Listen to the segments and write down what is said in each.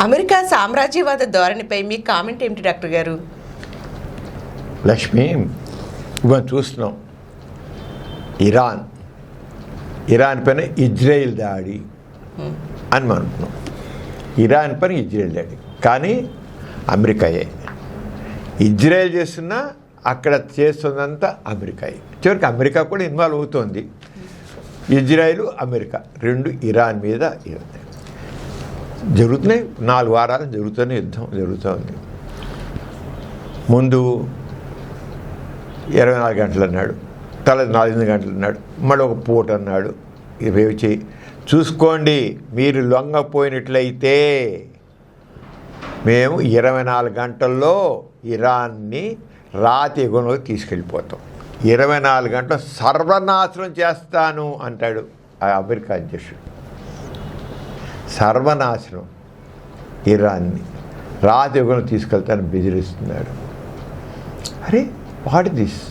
America సామ్రాజ్యవాద ధోరణిపై మీ comment ఏమిటి doctor గారు? లక్ష్మి, మనం చూస్తున్నాం ఇరాన్ పైన ఇజ్రాయిల్ దాడి అని మనం అంటున్నాం. ఇరాన్ పైన ఇజ్రాయిల్ దాడి కానీ అమెరికాయే. ఇజ్రాయిల్ చేస్తున్నా అక్కడ చేస్తున్నంతా అమెరికాయే. చివరికి అమెరికా కూడా ఇన్వాల్వ్ అవుతోంది. ఇజ్రాయిల్ అమెరికా రెండు ఇరాన్ మీద జరుగుతున్నాయి. 4 వారాలు జరుగుతూనే యుద్ధం జరుగుతోంది. ముందు 24 గంటలు అన్నాడు, తర్వాత 4 గంటలు అన్నాడు, మళ్ళీ ఒక పూట అన్నాడు. ఇవి వచ్చి చూసుకోండి, మీరు లొంగపోయినట్లయితే మేము 24 గంటల్లో ఇరాన్ని రాతి యుగంలోకి తీసుకెళ్ళిపోతాం, 24 గంటలు సర్వనాశనం చేస్తాను అంటాడు ఆ అమెరికా అధ్యక్షుడు. సర్వనాశనం, ఇరాన్ని రాతి యుగంలో తీసుకెళ్తాను బెదిరిస్తున్నాడు. అరే వాట్ దిస్?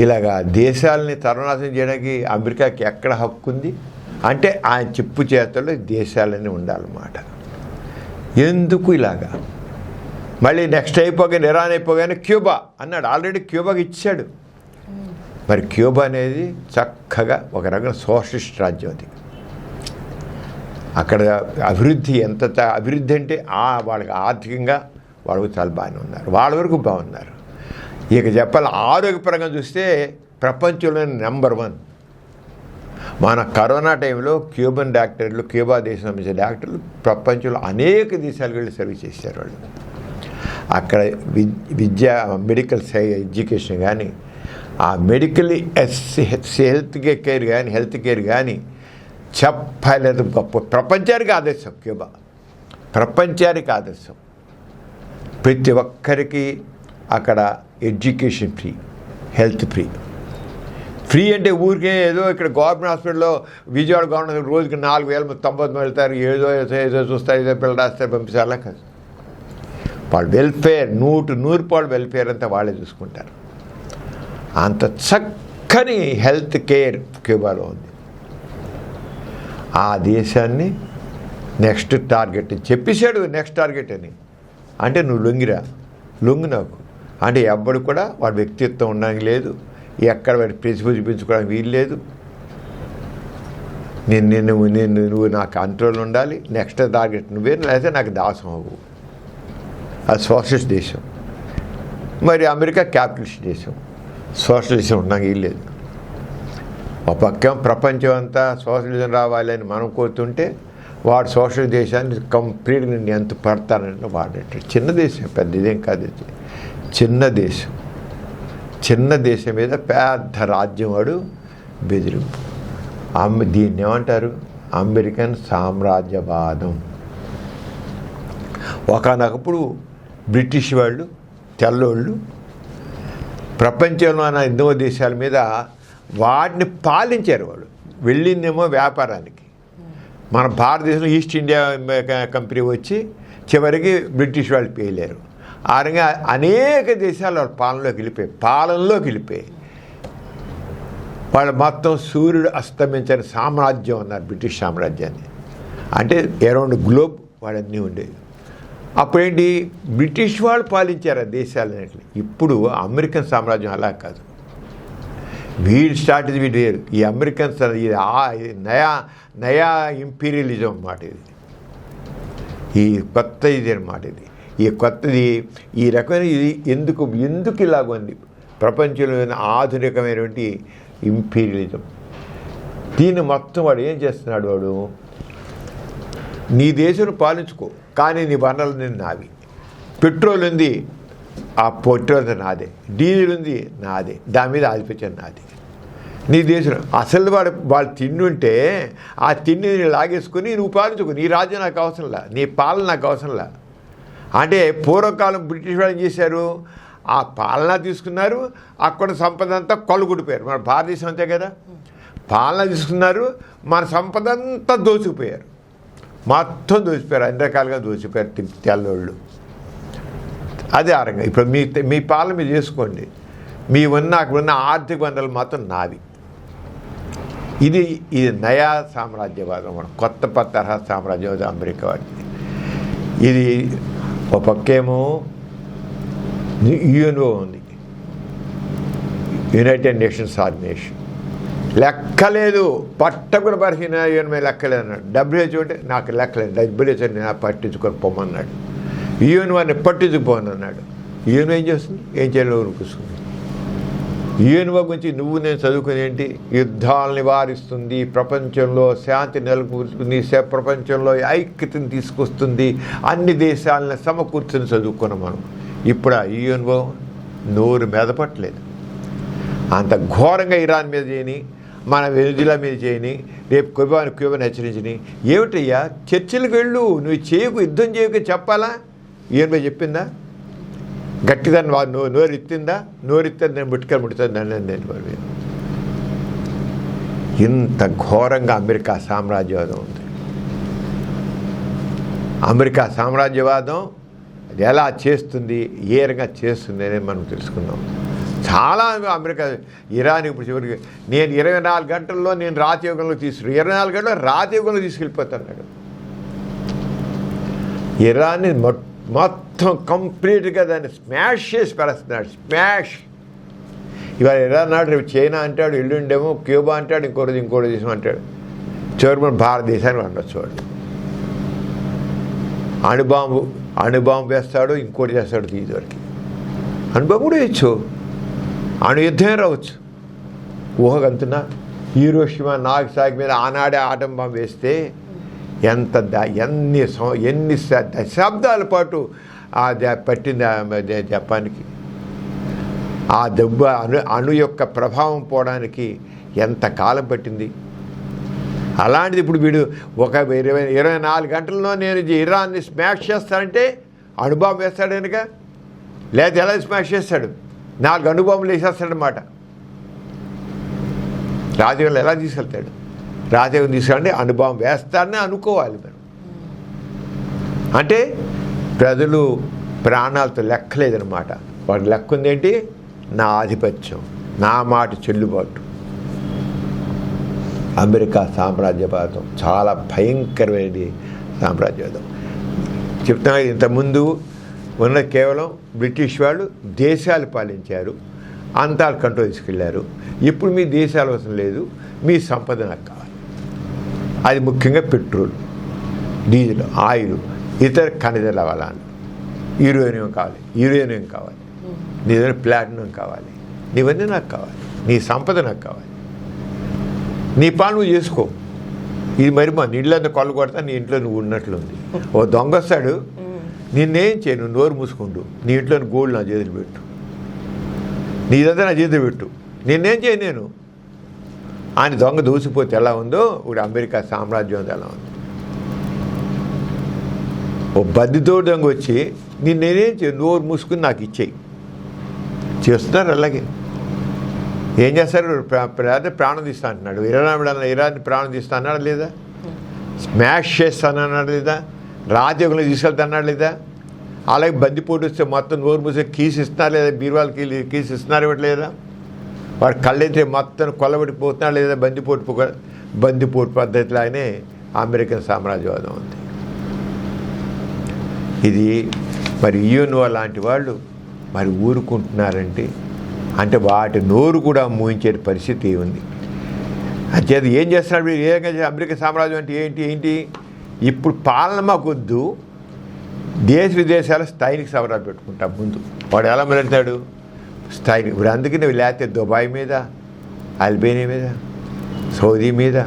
ఇలాగా దేశాలని సర్వనాశనం చేయడానికి అమెరికాకి ఎక్కడ హక్కు ఉంది? అంటే ఆయన చెప్పు చేతల్లో దేశాలన్నీ ఉండాలన్నమాట. ఎందుకు ఇలాగా? మళ్ళీ నెక్స్ట్ అయిపోగానే ఇరాన్ అయిపోగానే క్యూబా అన్నాడు. ఆల్రెడీ క్యూబాకి ఇచ్చాడు. మరి క్యూబా అనేది చక్కగా ఒక రకమైన సోషలిస్ట్ రాజ్యం. అది అక్కడ అభివృద్ధి ఎంత అభివృద్ధి అంటే వాళ్ళకి ఆర్థికంగా వాళ్ళు చాలా బాగానే ఉన్నారు, వాళ్ళ వరకు బాగున్నారు. ఇక చెప్పాలి ఆరోగ్యపరంగా చూస్తే ప్రపంచంలో నెంబర్ 1. మన కరోనా టైంలో క్యూబన్ డాక్టర్లు, క్యూబా దేశం సంబంధించిన డాక్టర్లు ప్రపంచంలో అనేక దేశాలకు వెళ్ళి సర్వీస్ చేశారు. వాళ్ళు అక్కడ మెడికల్ ఎడ్యుకేషన్ కానీ, ఆ మెడికల్ హెల్త్ కేర్ కానీ చెప్పలేదు. గొప్ప ప్రపంచానికి ఆదర్శం క్యూబా, ప్రపంచానికి ఆదర్శం. ప్రతి ఒక్కరికి అక్కడ ఎడ్యుకేషన్ ఫ్రీ, హెల్త్ ఫ్రీ అంటే ఊరికే ఏదో ఇక్కడ గవర్నమెంట్ హాస్పిటల్లో విజయవాడ గవర్నమెంట్ రోజుకి 4,090 వెళ్తారు, ఏదో చూస్తారు, ఏదో పిల్లలు రాస్తారు, పంపిస్తారా కాదు. వాళ్ళ వెల్ఫేర్ 100% వెల్ఫేర్ అంతా వాళ్ళే చూసుకుంటారు. అంత చక్కని హెల్త్ కేర్ క్యూబాలో ఉంది. ఆ దేశాన్ని నెక్స్ట్ టార్గెట్ చెప్పేశాడు. నెక్స్ట్ టార్గెట్ అని అంటే నువ్వు లొంగి నాకు అంటే ఎవ్వడు కూడా వాడి వ్యక్తిత్వం ఉండడానికి లేదు, ఎక్కడ వాడి చూపించుకోవడానికి వీలు లేదు. నువ్వు నా కంట్రోల్ ఉండాలి. నెక్స్ట్ టార్గెట్ నువ్వే, లేకపోతే నాకు దాసం అవ్వు. అది సోషలిస్ట్ దేశం. మరి అమెరికా క్యాపిటలిస్ట్ దేశం, సోషలిజం ఉండడానికి వీలు లేదు. ఒక పక్క ప్రపంచం అంతా సోషలిజం రావాలని మనం కోరుతుంటే వాడు సోషల్ దేశాన్ని కంప్లీట్గా నేను ఎంత పడతానంటే వాడేట. చిన్న దేశం, పెద్ద ఇదేం కాదు. చిన్న దేశం మీద పెద్ద రాజ్యం వాడు బెదిరింపు. దీన్ని ఏమంటారు? అమెరికన్ సామ్రాజ్యవాదం. ఒకనొకప్పుడు బ్రిటిష్ వాళ్ళు, తెల్లోళ్ళు ప్రపంచంలో ఉన్న ఎన్నో దేశాల మీద వాటిని పాలించారు. వాళ్ళు వెళ్ళిందేమో వ్యాపారానికి. మన భారతదేశంలో ఈస్ట్ ఇండియా కంపెనీ వచ్చి చివరికి బ్రిటిష్ వాళ్ళు పేలేరు. ఆ రకంగా అనేక దేశాలు వాళ్ళ పాలనలోకి వెళ్ళిపోయాయి. వాళ్ళు మొత్తం సూర్యుడు అస్తమించని సామ్రాజ్యం అన్నారు బ్రిటిష్ సామ్రాజ్యాన్ని. అంటే అరౌండ్ గ్లోబ్ వాళ్ళన్నీ ఉండేవి. అప్పుడేంటి, బ్రిటిష్ వాళ్ళు పాలించారు ఆ దేశాలన్నింటినీ. ఇప్పుడు అమెరికన్ సామ్రాజ్యం అలా కాదు. వీడి స్టార్ట్ ఇది, వీడు వేరు. ఈ అమెరికన్ ఇది నయా ఇంపీరియలిజం అన్నమాట. ఈ కొత్త ఇది అన్నమాట. ఈ కొత్తది, ఈ రకమైన ఇది ఎందుకు ఇలాగుంది? ప్రపంచంలో ఆధునికమైనటువంటి ఇంపీరియలిజం. దీన్ని మొత్తం వాడు ఏం చేస్తున్నాడు? వాడు నీ దేశం పాలించుకో, కానీ నీ వనరులు నేను నావి. పెట్రోల్ ఉంది, ఆ పెట్రోల్ నాదే. డీజిల్ ఉంది, నాదే. దాని మీద ఆధిపత్యం నాది. నీ దేశం అసలు వాళ్ళు తిండి ఉంటే ఆ తిండిని లాగేసుకుని నువ్వు పాలించుకో. నీ రాజ్యం నాకు అవసరంలా, నీ పాలన నాకు అవసరంలా. అంటే పూర్వకాలం బ్రిటిష్ వాళ్ళు ఏం చేశారు? ఆ పాలన తీసుకున్నారు, అక్కడ సంపద అంతా కొల్లగొడిపోయారు. మన భారతదేశం అంతే కదా. పాలన తీసుకున్నారు, మన సంపద అంతా దోచుకుపోయారు. మొత్తం దోచిపోయారు, అన్ని రకాలుగా దోచిపోయారు తెల్లోళ్ళు. అదే ఆ రంగా ఇప్పుడు మీ పాలన మీరు చేసుకోండి. అక్కడ ఉన్న ఆర్థిక వనరులు మాత్రం నావి. ఇది నయా సామ్రాజ్యవాదం, కొత్త తరహా సామ్రాజ్యవాదం అమెరికా వాడిది. ఇది ఒక పక్కేమో యుఎన్ఓ ఉంది, యునైటెడ్ నేషన్స్ ఆర్గనైజేషన్. లెక్కలేదు, పట్టకుని పరిశీలన యుఎన్ఓ లెక్కలేదు అన్నాడు. డబ్ల్యూహెచ్ఓ అంటే నాకు లెక్కలేదు, డబ్ల్యూహెచ్ఓ నేను పట్టించుకొని పొమ్మన్నాడు. యుఎన్ఓని పట్టించుకుపోను అన్నాడు. యుఎన్ఓ ఏం చేస్తుంది? ఏం చేయాలో కూర్చుంది. యుఎన్ఓ గురించి నువ్వు నేను చదువుకుని ఏంటి? యుద్ధాలు నివారిస్తుంది, ప్రపంచంలో శాంతి నెలకొల్పుతుంది, ప్రపంచంలో ఐక్యతను తీసుకొస్తుంది, అన్ని దేశాలను సమకూర్చుని చదువుకున్నాం మనం. ఇప్పుడు ఆ యుఎన్ఓ నోరు మెదపట్లేదు. అంత ఘోరంగా ఇరాన్ మీద చేయని, మన వెనుజులా మీద చేయని, రేపు క్యూబాను హెచ్చరించని. ఏమిటయ్యా, చర్చలకు వెళ్ళు, నువ్వు చేయకు, యుద్ధం చేయకు చెప్పాలా? యుఎన్ఓ చెప్పిందా? గట్టిగా నోరు ఎత్తిందా? నోరెత్తే నేను ముట్టుతాను నేను. ఇంత ఘోరంగా అమెరికా సామ్రాజ్యవాదం ఉంది. అమెరికా సామ్రాజ్యవాదం అది ఎలా చేస్తుంది, ఏ రకంగా చేస్తుంది అనేది మనం తెలుసుకుందాం. చాలా అమెరికా ఇరాన్ ఇప్పుడు చివరికి నేను 24 గంటల్లో నేను రాతయుగంలో 24 గంటల్లో రాతయుగంలో తీసుకెళ్ళిపోతున్నాడు. ఇరాన్ని మొత్తం కంప్లీట్గా దాన్ని స్మాష్ చేసి పరేస్తున్నాడు. స్మాష్. ఇవాళ ఇరాన్ నాడు, రేపు చైనా అంటాడు, ఎల్లుండేమో క్యూబా అంటాడు, ఇంకో దేశం అంటాడు. చివరి భారతదేశాన్ని ఉండొచ్చు వాడు. అణుబాంబు వేస్తాడు, ఇంకోటి చేస్తాడు. తీసేవాడికి అణుబాంబు కూడా వేయచ్చు, అణు యుద్ధమే రావచ్చు. ఊహగంతున్నా హీరోషిమా నాగసాకి మీద ఆనాడే ఆటం బాంబు వేస్తే ఎన్ని దశాబ్దాల పాటు పట్టింది జపాన్కి. ఆ దెబ్బ అణు యొక్క ప్రభావం పోవడానికి ఎంత కాలం పట్టింది. అలాంటిది ఇప్పుడు వీడు ఒక 24 గంటల్లో నేను ఇరాన్ని స్మాష్ చేస్తానంటే అణుబాంబు వేస్తాడు కనుక, లేదా ఎలా స్మాష్ చేస్తాడు? 4 అణుబాంబులు వేసేస్తాడనమాట. రాజకీయాలు ఎలా తీసుకెళ్తాడు? రాజకీయం తీసుకెళ్ళండి, అణుబాంబు వేస్తాడని అనుకోవాలి మనం. అంటే ప్రజలు ప్రాణాలతో లెక్కలేదనమాట. వాడు లెక్క ఉందేంటి? నా ఆధిపత్యం, నా మాట చెల్లుబాటు. అమెరికా సామ్రాజ్యవాదం చాలా భయంకరమైనది. సామ్రాజ్యవాదం చెప్తున్నా. ఇంతకుముందు ఉన్న కేవలం బ్రిటిష్ వాళ్ళు దేశాలు పాలించారు, అంతాలు కంట్రోల్ తీసుకెళ్ళారు. ఇప్పుడు మీ దేశాలు అవసరం లేదు, మీ సంపద నాకు కావాలి. అది ముఖ్యంగా పెట్రోల్, డీజిల్, ఆయిల్, ఇతర ఖనిజ లవణాలు, యురేనియం కావాలి, నీ దగ్గర ప్లాటినం కావాలి, నీవన్నీ నాకు కావాలి, నీ సంపద నాకు కావాలి. నీ పని నువ్వు చేసుకో. ఇది మరి మా నీళ్ళంతా కొల్ల కొడతా, నీ ఇంట్లో నువ్వు ఉన్నట్లుంది. ఓ దొంగ వస్తాడు, నిన్నేం చేయను, నోరు మూసుకుంటూ నీ ఇంట్లోని గోల్డ్ నా చేతులు పెట్టు, నీదంతా నా చేతులు పెట్టు, నిన్నేం చేయను నేను. ఆయన దొంగ దూసిపోతే ఎలా ఉందో ఇప్పుడు అమెరికా సామ్రాజ్యం ఎలా ఉంది. ఓ బద్దితో దొంగ వచ్చి నేనేం చేయ, నోరు మూసుకుని నాకు ఇచ్చేయి. చేస్తున్నారు అలాగే. ఏం చేస్తారు? ప్రాణం తీస్తా అంటున్నాడు. ఇరాన్ని ప్రాణం తీస్తా అన్నాడు లేదా? స్మాష్ చేస్తానన్నాడు లేదా? రాజయోగంలో తీసుకెళ్తా అన్నాడు లేదా? అలాగే బందిపోటు వస్తే మొత్తం నోరు మూసి కీస్ ఇస్తున్నారు లేదా? బీరువాళ్ళకి కీస్ ఇస్తున్నారు ఇవ్వట్లేదా? వాడు కళ్ళైతే మొత్తం కొల్లబెట్టిపోతున్నాడు లేదా? బందిపోటు పద్ధతిలానే అమెరికన్ సామ్రాజ్యవాదం ఉంది. ఇది మరి యుఎన్ఓ లాంటి వాళ్ళు మరి ఊరుకుంటున్నారంటే అంటే వాటి నోరు కూడా మూయించే పరిస్థితి ఉంది. అంచేది ఏం చేస్తున్నాడు? ఏ రకంగా అమెరికా సామ్రాజ్యం అంటే ఏంటి? ఇప్పుడు పాలన మాకొద్దు, దేశ విదేశాల స్థాయికి సవరాలు పెట్టుకుంటాం. ముందు వాడు ఎలా మొదలెడతాడు? స్థాయి. ఇప్పుడు అందుకని లేకపోతే దుబాయ్ మీద, అల్బేనియా మీద, సౌదీ మీద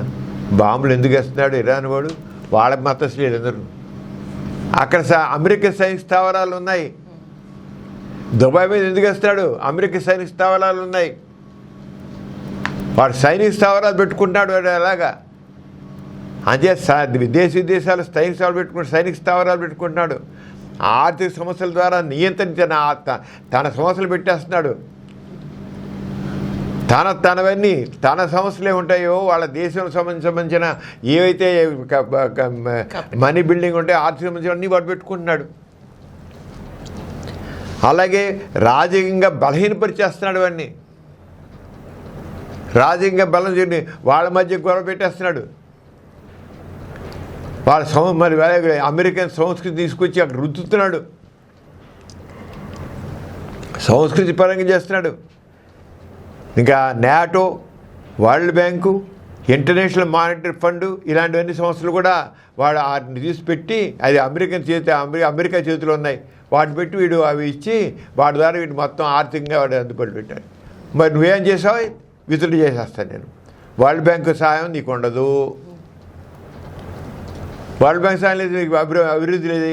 బాంబులు ఎందుకు వేస్తున్నాడు ఇరాన్ వాడు? వాళ్ళ మతస్థులు అందరూ. అక్కడ అమెరికా సైనిక స్థావరాలు ఉన్నాయి. దుబాయ్ మీద ఎందుకు వేస్తాడు? అమెరికా సైనిక స్థావరాలు ఉన్నాయి. వాడు సైనిక స్థావరాలు పెట్టుకుంటాడు వాడు అలాగా. అంతే విదేశాల సైనిక స్థావరాలు పెట్టుకుంటున్నాడు. ఆర్థిక సమస్యల ద్వారా నియంత్రించిన తన సమస్యలు పెట్టేస్తున్నాడు. తనవన్నీ తన సమస్యలు ఏముంటాయో వాళ్ళ దేశం సంబంధించిన ఏవైతే మనీ బిల్డింగ్ ఉంటాయో ఆర్థిక సంబంధించిన అన్నీ వాడు పెట్టుకుంటున్నాడు. అలాగే రాజకీయంగా బలహీనపరిచేస్తున్నాడు వాడిని. రాజకీయంగా బలం చేయని వాళ్ళ మధ్య గొడవ పెట్టేస్తున్నాడు. వాళ్ళ మరి అమెరికన్ సంస్కృతి తీసుకొచ్చి అక్కడ రుద్దుతున్నాడు, సంస్కృతి పరంగా చేస్తున్నాడు. ఇంకా NATO, world bank, international monetary fund ఇలాంటివన్నీ సంస్థలు కూడా వాడు వాటిని తీసిపెట్టి అది అమెరికా చేతిలో ఉన్నాయి, వాటిని పెట్టి వీడు అవి ఇచ్చి వాడి ద్వారా వీడు మొత్తం ఆర్థికంగా వాడు అందుబాటులో పెట్టాడు. మరి నువ్వేం చేసావు? విత్డ్రా చేసేస్తాను నేను. వరల్డ్ బ్యాంకు సాయం నీకు ఉండదు, వరల్డ్ బ్యాంక్ సాయం లేదు, నీకు అభివృద్ధి లేదు.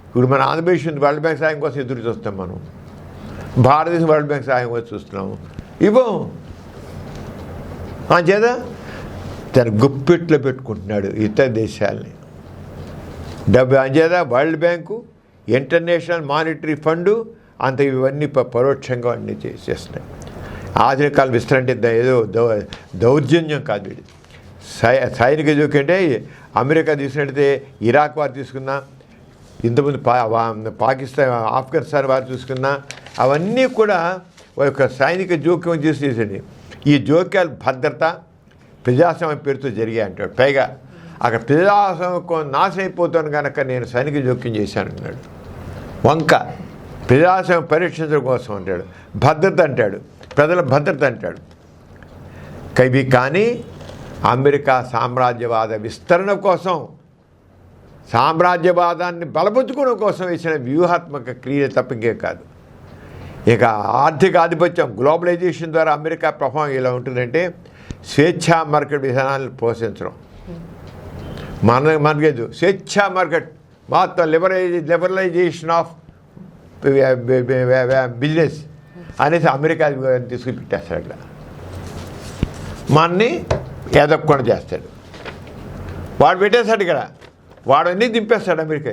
ఇప్పుడు మన ఆంధ్రప్రదేశ్ ఉంది, వరల్డ్ బ్యాంక్ సాయం కోసం ఎదురు చూస్తాం మనం. భారతదేశం వరల్డ్ బ్యాంక్ సాయం కోసం చూస్తున్నాము, ఇవ్వం. చేత తన గుప్పెట్లో పెట్టుకుంటున్నాడు ఇతర దేశాలని డబ్బు. అంచేత world bank, international monetary fund అంత ఇవన్నీ పరోక్షంగా అన్నీ చేస్తున్నాయి. ఆధునిక కాలం విస్తరంటే ఏదో దౌర్జన్యం కాదు. వీడి సైనిక జోకంటే అమెరికా తీసుకున్నట్టయితే ఇరాక్ వారు తీసుకున్నా, ఇంతకుముందు పాకిస్తాన్, ఆఫ్ఘనిస్తాన్ వారు చూసుకున్నా, అవన్నీ కూడా ఒక సైనిక జోక్యం చేసేసింది. ఈ జోక్యాలు భద్రత, ప్రజాస్వామ్య పేరుతో జరిగాయి అంటాడు. పైగా అక్కడ ప్రజాస్వామ్యం నాశనం అయిపోతాను కనుక నేను సైనిక జోక్యం చేశాను అన్నాడు. వంక ప్రజాస్వామ్యం పరీక్షించడం కోసం అంటాడు, భద్రత అంటాడు, ప్రజల భద్రత అంటాడు. ఇవి కానీ అమెరికా సామ్రాజ్యవాద విస్తరణ కోసం, సామ్రాజ్యవాదాన్ని బలపరుచుకోవడం కోసం వేసిన వ్యూహాత్మక క్రియలు తప్పింకే కాదు. ఇక ఆర్థిక ఆధిపత్యం, గ్లోబలైజేషన్ ద్వారా అమెరికా ప్రభావం ఎలా ఉంటుందంటే స్వేచ్ఛా మార్కెట్ విధానాలను ప్రోత్సహించడం. మనకేదు స్వేచ్ఛా మార్కెట్ మొత్తం లిబరలైజేషన్ ఆఫ్ బిజినెస్ అనేసి అమెరికా తీసుకుని పెట్టేస్తాడు. అట్లా మనని ఎదగకుండా చేస్తాడు. వాడు పెట్టేస్తాడు ఇక్కడ, వాడు అన్నీ దింపేస్తాడు అమెరికా.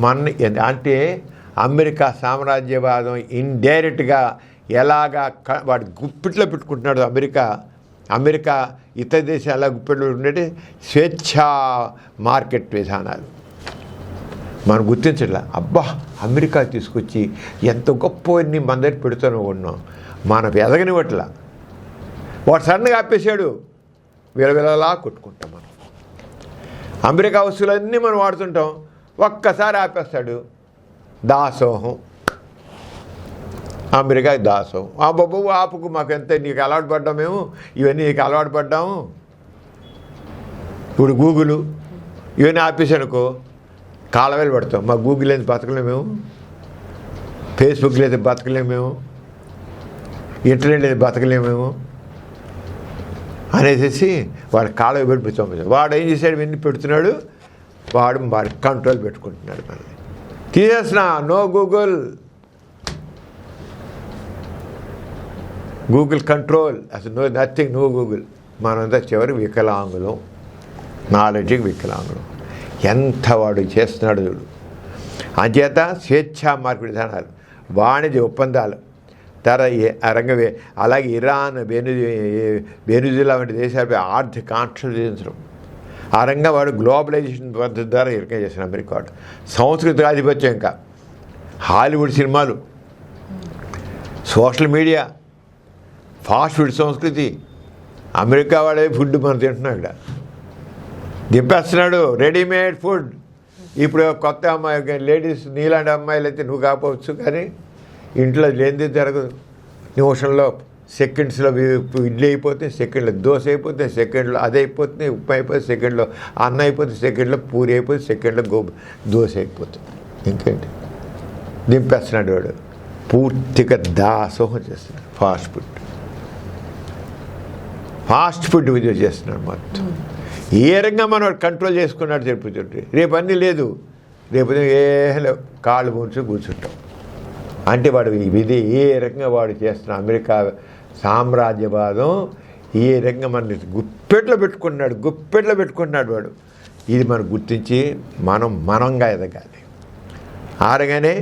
మనని అంటే అమెరికా సామ్రాజ్యవాదం ఇండైరెక్ట్గా ఎలాగా వాడు గుప్పిట్లో పెట్టుకుంటున్నాడు. అమెరికా ఇతర దేశాలు ఎలా గుప్పిట్లో ఉండే స్వేచ్ఛా మార్కెట్ విధానాలు మనం గుర్తించట్లా. అబ్బా, అమెరికా తీసుకొచ్చి ఎంత గొప్పవన్నీ మన దగ్గర పెడుతూనే ఉన్నాం, మనం ఎదగనివ్వట్లా. వాడు సడన్గా ఆపేసాడు, విలవిలలా కొట్టుకుంటాం. మనం అమెరికా వస్తువులన్నీ మనం వాడుతుంటాం, ఒక్కసారి ఆపేస్తాడు. దాసోహం, అమెరికా దాసోహం. ఆ బాబు ఆపుకు, మాకు ఎంత నీకు అలవాటు పడ్డాం, మేము ఇవన్నీ నీకు అలవాటు పడ్డాము. ఇప్పుడు గూగుల్ ఇవన్నీ ఆపేసానుకో కాలవేలు పడతాం. మా గూగుల్ అయితే బతకలేము మేము, ఫేస్బుక్లో అయితే బతకలేము మేము, ఇంటర్నెట్ అయితే బతకలేము మేము అనేసి వాడు కాలవే పెడిపోతాం. వాడు ఏం చేశాడు, ఇవన్నీ పెడుతున్నాడు, వాడు కంట్రోల్ పెట్టుకుంటున్నాడు. మళ్ళీ తీసేసిన నో గూగుల్ కంట్రోల్, అసలు నో నథింగ్, నో గూగుల్. మనంతా చివరి వికలాంగులం, నాలెడ్జ్కి వికలాంగులం. ఎంత వాడు చేస్తున్నాడు చూడు. అంచేత స్వేచ్ఛా మార్కెట్ విధానాలు, వాణిజ్య ఒప్పందాలు రంగవే, అలాగే ఇరాన్, వెనుజులా వంటి దేశాలపై ఆర్థిక ఆంక్షలు విధించడం. ఆ రంగం వాడు గ్లోబలైజేషన్ పద్ధతి ద్వారా ఇరకం చేసిన అమెరికా వాడు. సాంస్కృతిక ఆధిపత్యం, ఇంకా హాలీవుడ్ సినిమాలు, సోషల్ మీడియా, ఫాస్ట్ ఫుడ్ సంస్కృతి. అమెరికా వాడే ఫుడ్ మనం తింటున్నాం, ఇక్కడ దింపేస్తున్నాడు రెడీమేడ్ ఫుడ్. ఇప్పుడు కొత్త అమ్మాయి, లేడీస్ నీలాంటి అమ్మాయిలు అయితే నువ్వు కాకపోవచ్చు, కానీ ఇంట్లో లేనిది జరగదు. నిమిషంలో సెకండ్స్లో ఇడ్లీ అయిపోతుంది, సెకండ్లో దోశ అయిపోతుంది, సెకండ్లో అది అయిపోతుంది, ఉప్పు అయిపోతుంది, సెకండ్లో అన్నం అయిపోతుంది, సెకండ్లో పూరి అయిపోతుంది, సెకండ్లో దోశ అయిపోతుంది. ఇంకేంటి దింపేస్తున్నాడు వాడు. పూర్తిగా దాసోహం చేస్తున్నాడు. ఫాస్ట్ ఫుడ్ విజయం చేస్తున్నాడు మొత్తం. ఏ రంగా మనం కంట్రోల్ చేసుకున్నాడు చెప్పుతుంటే, రేపు అన్నీ లేదు, రేపు కాళ్ళు ముంచి కూర్చుంటాం. అంటే వాడు ఇది ఏ రకంగా వాడు చేస్తున్న అమెరికా సామ్రాజ్యవాదం ఏ రకంగా మన గుప్పెట్లో పెట్టుకుంటున్నాడు వాడు. ఇది మనం గుర్తించి మనంగా ఎదగాలి. ఆరగానే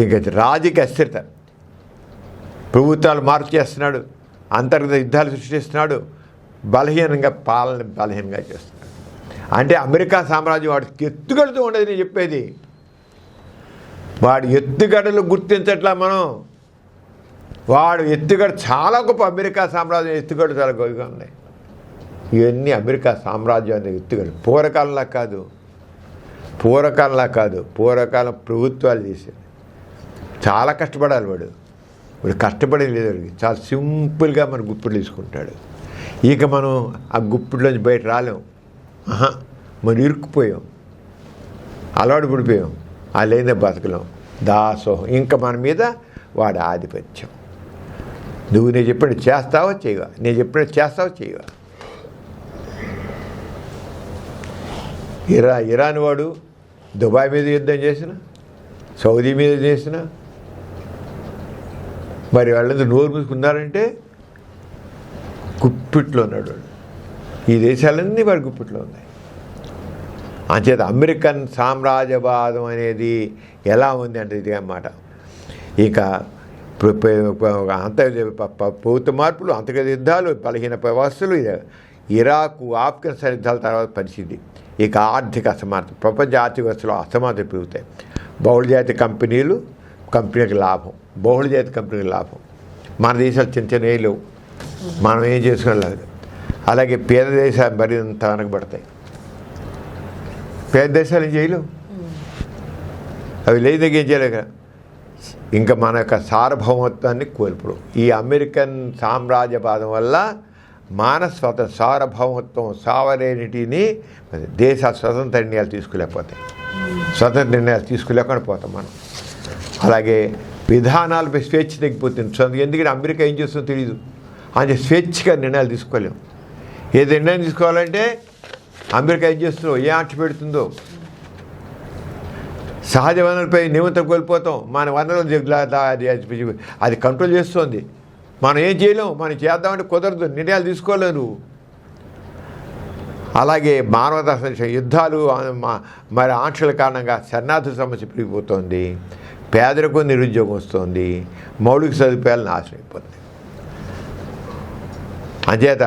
ఇంకా రాజకీయ అస్థిరత, ప్రభుత్వాలు మార్పు చేస్తున్నాడు, అంతర్గత యుద్ధాలు సృష్టిస్తున్నాడు, బలహీనంగా చేస్తున్నాడు. అంటే అమెరికా సామ్రాజ్యం వాడికి ఎత్తుగడుతూ ఉండదు. నేను చెప్పేది వాడు ఎత్తుగడలు గుర్తించట్లా మనం. వాడు ఎత్తుగడ చాలా గొప్ప, అమెరికా సామ్రాజ్యం ఎత్తుగడలు చాలా గొప్పగా ఉన్నాయి. ఇవన్నీ అమెరికా సామ్రాజ్యాన్ని ఎత్తుగడు. పూర్వకాలంలా కాదు. పూర్వకాలం ప్రభుత్వాలు చేసేది. చాలా కష్టపడాలి వాడు కష్టపడేది లేదు వాడికి. చాలా సింపుల్గా మన గుప్పిళ్ళు తీసుకుంటాడు. ఇక మనం ఆ గుప్పిళ్ళలోంచి బయట రాలేం. మనం ఇరుక్కుపోయాం, అలవాటు పడిపోయాం. లేదే బతకలేం. దాసోహం ఇంకా మన మీద వాడి ఆధిపత్యం. నువ్వు నేను చెప్పినట్టు చేస్తావో చేయవా, నేను చెప్పినట్టు చేస్తావో చేయవా. ఇరాన్ వాడు దుబాయ్ మీద యుద్ధం చేసిన, సౌదీ మీద చేసిన, మరి వాళ్ళందరూ నోరు మూసుకున్నారంటే గుప్పిట్లో ఉన్నాడు వాడు. ఈ దేశాలన్నీ వాడి గుప్పిట్లో ఉన్నాయి. అంచేత అమెరికన్ సామ్రాజ్యవాదం అనేది ఎలా ఉంది అంటే ఇది అన్నమాట. ఇక ప్రభుత్వ మార్పులు, అంతర్గత యుద్ధాలు, బలహీన వ్యవస్థలు, ఇరాకు ఆఫ్ఘనిస్తాన్ యుద్ధాల తర్వాత పరిస్థితి. ఇక ఆర్థిక అసమానత, ప్రపంచ ఆర్థిక వ్యవస్థలో అసమానతలు పెరుగుతాయి. బహుళజాతి కంపెనీలకు లాభం, బహుళజాతి కంపెనీలకు లాభం. మన దేశాలు చిన్న చిన్న లేవు, మనం ఏం చేసుకోలేదు. అలాగే పేద దేశాలు మరింత వెనకబడతాయి. పేద దేశాలు ఏం చేయలేవు, అవి లేదు ఏం చేయలేక ఇంకా మన యొక్క సార్వభౌమత్వాన్ని కోల్పోరు. ఈ అమెరికన్ సామ్రాజ్యవాదం వల్ల మానవ సార్వభౌమత్వం, సావరేనిటీని దేశ స్వతంత్ర నిర్ణయాలు తీసుకోలేకపోతాయి. స్వతంత్ర నిర్ణయాలు తీసుకోలేకుండా పోతాం మనం. అలాగే విధానాలపై స్వేచ్ఛ తగ్గిపోతుంది. ఎందుకంటే అమెరికా ఏం చేస్తుందో తెలియదు. అంటే స్వేచ్ఛగా నిర్ణయాలు తీసుకోలేము. ఏది నిర్ణయం తీసుకోవాలంటే అమెరికా ఏం చేస్తుందో, ఏ ఆంక్ష పెడుతుందో. సహజ వనరులపై నియంత్రణ కోల్పోతాం. మన వనరులు అది కంట్రోల్ చేస్తుంది. మనం ఏం చేయలేం, మనం చేద్దామంటే కుదరదు, నిర్ణయాలు తీసుకోలేరు. అలాగే మానవతా యుద్ధాలు, మరి ఆంక్షల కారణంగా శరణార్థి సమస్య పెరిగిపోతుంది. పేదరికం, నిరుద్యోగం వస్తుంది. మౌలిక సదుపాయాలు నాశనం అయిపోతుంది. అంచేత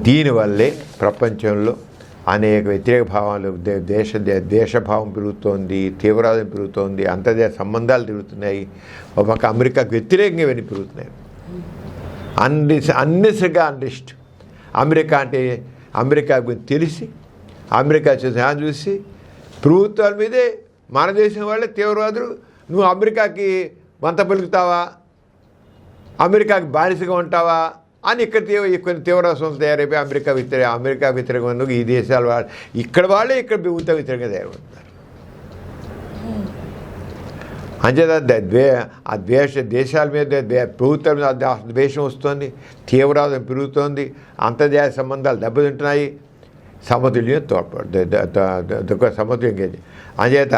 దీనివల్లే ప్రపంచంలో అనేక వ్యతిరేక భావాలు, దేశభావం పెరుగుతోంది, తీవ్రవాదం పెరుగుతోంది, అంతర్జాతీయ సంబంధాలు తిరుగుతున్నాయి. ఒక అమెరికాకు వ్యతిరేకంగా ఇవన్నీ పెరుగుతున్నాయి. అన్నిసరిగా అన్రిస్ట్. అమెరికా అంటే అమెరికా గురించి తెలిసి, అమెరికా చూసి ప్రభుత్వాల మీదే మన దేశం వాళ్ళే తీవ్రవాదులు. నువ్వు అమెరికాకి వంత పలుకుతావా, అమెరికాకి బానిసగా ఉంటావా అని ఇక్కడ కొన్ని తీవ్రవాదులు తయారైపోయి అమెరికా వ్యతిరేకంగా ఈ దేశాల వాళ్ళు, ఇక్కడ వాళ్ళే ఇక్కడ ప్రభుత్వ వ్యతిరేకంగా తయారవుతున్నారు. అంచేత ఆ దేశాల మీద ప్రభుత్వం మీద ద్వేషం వస్తుంది, తీవ్రవాదం పెరుగుతోంది, అంతర్జాతీయ సంబంధాలు దెబ్బతింటున్నాయి, సమతుల్యం తోడ్పడు సమతుల్యం. అంచేత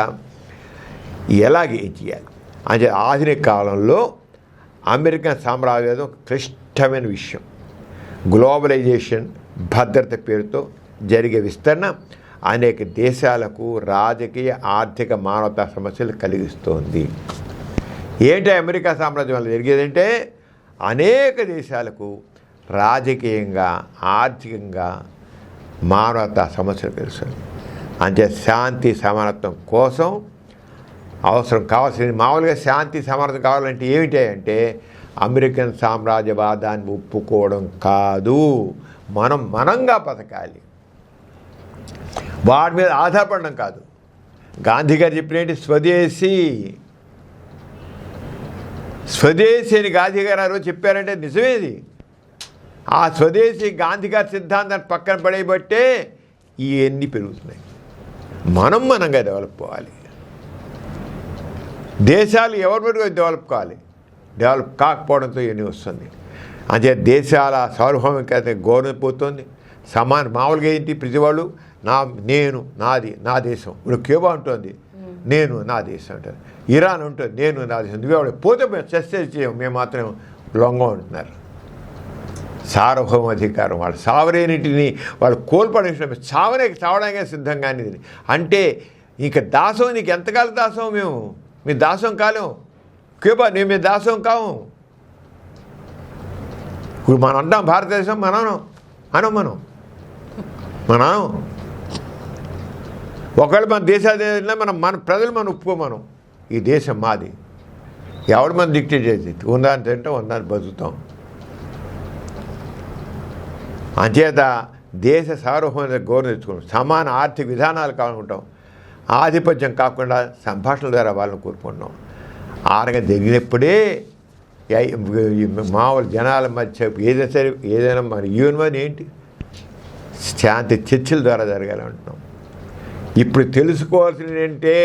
ఎలాగే చేయాలి? అంచేత ఆధునిక కాలంలో అమెరికన్ సామ్రాజ్యవాదం క్లిష్టమైన విషయం. గ్లోబలైజేషన్, భద్రత పేరుతో జరిగే విస్తరణ అనేక దేశాలకు రాజకీయ, ఆర్థిక, మానవతా సమస్యలు కలిగిస్తోంది. ఏంటి అమెరికా సామ్రాజ్యం వల్ల జరిగేదంటే అనేక దేశాలకు రాజకీయంగా, ఆర్థికంగా, మానవతా సమస్యలు కలుగుతుంది. అంటే శాంతి సమానత్వం కోసం అవసరం కావాల్సింది. మామూలుగా శాంతి సమానత్వం కావాలంటే ఏమిటి అంటే అమెరికన్ సామ్రాజ్యవాదాన్ని ఒప్పుకోవడం కాదు, మనంగా బతకాలి, వాడి మీద ఆధారపడడం కాదు. గాంధీ గారు చెప్పినట్టు స్వదేశీ అని గాంధీ గారు ఆ రోజు చెప్పారంటే నిజమేది. ఆ స్వదేశీ గాంధీ గారి సిద్ధాంతాన్ని పక్కన పడేయబట్టే ఇవన్నీ పెరుగుతున్నాయి. మనంగా డెవలప్ అవ్వాలి. దేశాలు ఎవరి డెవలప్ కావాలి. డెవలప్ కాకపోవడంతో ఇవన్నీ వస్తుంది. అంటే దేశాల సార్వభౌమికత గౌరవపోతుంది. మామూలుగా ఏంటి, ప్రతివాళ్ళు నా దేశం. ఇప్పుడు క్యూబా ఉంటుంది, నేను నా దేశం అంటారు. ఇరాన్ ఉంటుంది, నేను నా దేశం. నువ్వే పోతే మేము చర్చ చేయం, మేము మాత్రం లొంగ ఉంటున్నారు. సార్వభౌమాధికారం, వాళ్ళ సావరేనిటిని వాళ్ళు కోల్పడే చావడానికే సిద్ధంగా అనేది. అంటే ఇంక దాసం, నీకు ఎంతకాలం దాసం? మీ దాసం కాలేం. క్యూబా మేము మీ దాసం కావు. ఇప్పుడు మనం అంటాం భారతదేశం, మనం ఒకవేళ మన దేశాలు మన ప్రజలు ఒప్పుకోమనం. ఈ దేశం మాది, ఎవడు మనం డిక్టేట్ చేసి ఉందని తింటాం, ఉందని బతుకుతాం. అంచేత దేశ సార్వభౌమత గౌరవం తెచ్చుకుంటాం, సమాన ఆర్థిక విధానాలు కావాలనుకుంటాం, ఆధిపత్యం కాకుండా సంభాషణల ద్వారా వాళ్ళని కోరుకుంటున్నాం. ఆరగా జరిగినప్పుడే మామూలు జనాల మధ్య ఏదైనా మన యూనివన్ ఏంటి శాంతి చర్చల ద్వారా జరగాలంటున్నాం. ఇప్పుడు తెలుసుకోవాల్సింది ఏంటంటే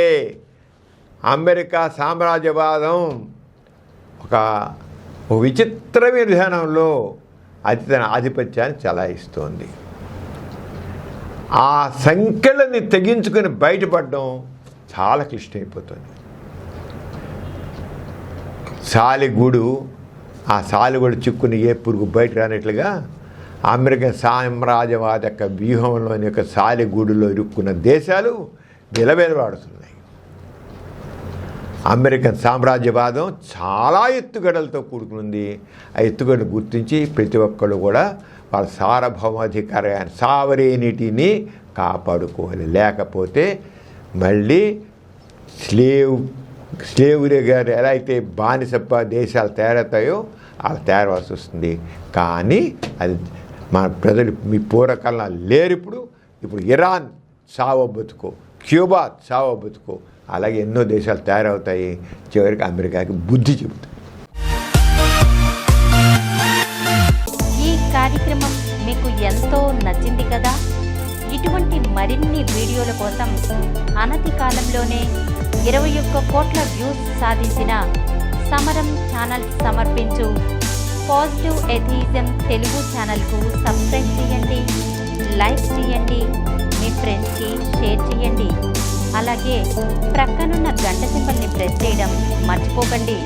అమెరికా సామ్రాజ్యవాదం ఒక విచిత్రమైన విధానంలో తన ఆధిపత్యాన్ని చలాయిస్తోంది. ఆ సంఖ్యలని తెగించుకొని బయటపడడం చాలా క్లిష్టమైపోతుంది. సాలిగూడు ఆ సాలిగూడు చిక్కుని ఏ పురుగు బయట రానట్లుగా అమెరికన్ సామ్రాజ్యవాద యొక్క వ్యూహంలోని యొక్క సాలిగూడులో ఇరుక్కున్న దేశాలు విలవిలవాడుతున్నాయి. అమెరికన్ సామ్రాజ్యవాదం చాలా ఎత్తుగడలతో కూడుకునుంది. ఆ ఎత్తుగడలు గుర్తించి ప్రతి ఒక్కళ్ళు కూడా వాళ్ళ సార్వభౌమాధికారాన్ని సావరేనిటిని కాపాడుకోవాలి. లేకపోతే మళ్ళీ స్లేవులు గారు ఎలా అయితే బానిస దేశాలు తయారవుతాయో అలా తయారవలసి వస్తుంది. కానీ అది మన ప్రజలు మీ పూర్వకాలంలో లేరు. ఇప్పుడు ఇరాన్ చావో బతుకో, క్యూబా చావో బతుకో, అలాగే ఎన్నో దేశాలు తయారవుతాయి. చివరికి అమెరికాకి బుద్ధి చెబుతాయి. ఈ కార్యక్రమం మీకు ఎంతో నచ్చింది కదా. ఇటువంటి మరిన్ని వీడియోల కోసం అనతి కాలంలోనే 21 కోట్ల వ్యూస్ సాధించిన సమరం ఛానల్ సమర్పించు పాజిటివ్ ఎథియిజం తెలుగు ఛానల్కు సబ్స్క్రైబ్ చేయండి, లైక్ చేయండి, మీ ఫ్రెండ్స్కి షేర్ చేయండి. అలాగే ప్రక్కనున్న గంట సింబల్ని ప్రెస్ చేయడం మర్చిపోకండి.